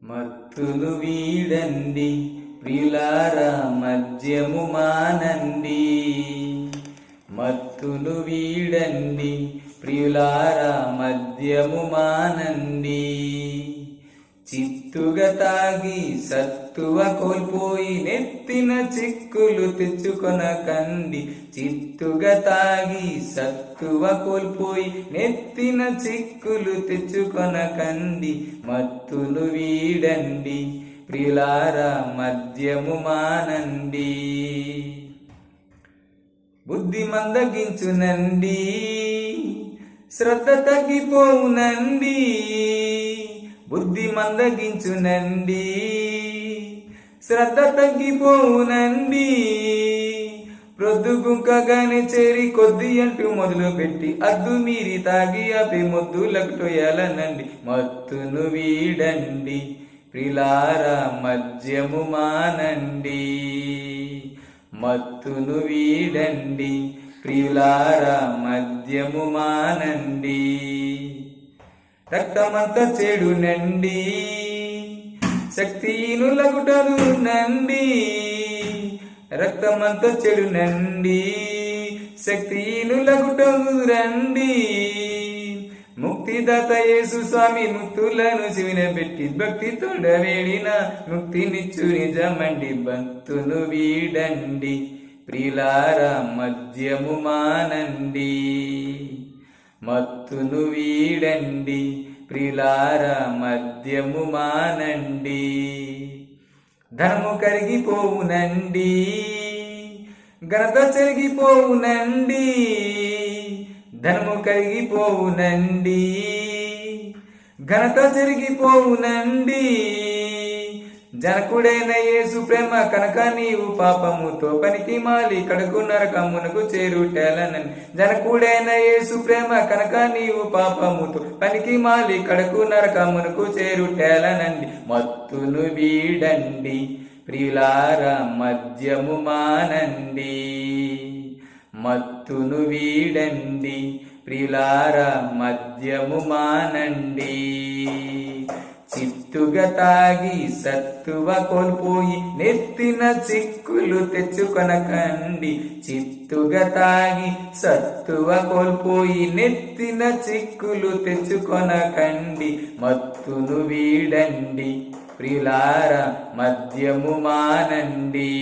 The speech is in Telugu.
మత్తును వీడండి ప్రియులారా, మద్యము మానండి. మత్తును వీడండి ప్రియులారా, మద్యము మానండి. చిత్తుగా తాగి సత్తువ కోల్పోయి నెత్తిన చిక్కులు తెచ్చుకొనకండి. చిత్తుగా తాగి సత్తువ కోల్పోయి నెత్తిన చిక్కులు తెచ్చుకొనకండి. మత్తును వీడండి ప్రియులారా, మద్యము మానండి. బుద్ధి మందగించునండి, శ్రద్ధ తగ్గిపోవునండి. బుద్ధి మందగించునండి, శ్రద్ధ తగ్గిపోవునండి. ప్రొద్దుగుంకగానే చేరి కొద్ది అంటూ మొదలు పెట్టి అద్దు మీరి తాగి ఆపి మొద్దులకు టొయ్యాలనండి. మత్తును వీడండి ప్రియులారా, మద్యము మానండి. మత్తును వీడండి ప్రియులారా, మద్యము మానండి. రక్తమంతా చెడునండి, శక్తిహీనులగుటను నండి. రక్తమంతా చెడునండి, శక్తిహీనులగుటను రండి. ముక్తిదాత యేసు స్వామి ముక్తులను శివినబెట్టి భక్తితో వేడిన ముక్తినిచ్చు నిజమండి. భక్తును వీడండి ప్రియులారా, మద్యము మానండి. మత్తును వీడండి ప్రియులారా, మద్యము మానండి. ధనము కరిగిపోవునండి, ఘనత చెరిగిపోవునండి. ధనము కరిగిపోవునండి, ఘనత చెరిగిపోవునండి. జనకుడైన యేసు ప్రేమ కనుక నీవు పాపముతో పనికి మాలి కడుకు నరకమునకు చేరుటేలనండి. జనకుడైన యేసు ప్రేమ కనుక నీవు పాపముతో పనికి మాలి కడుకు నరకమునకు చేరుటేలనండి. మత్తును వీడండి ప్రియులారా, మద్యము మానండి. మత్తును వీడండి ప్రియులారా, మద్యము మానండి. చిత్తుగా తాగి సత్తువ కోల్పోయి నెత్తిన చిక్కులు తెచ్చుకొనకండి. చిత్తుగా తాగి సత్తువ కోల్పోయి నెత్తిన చిక్కులు తెచ్చుకొనకండి. మత్తును వీడండి ప్రియులారా, మద్యము మానండి.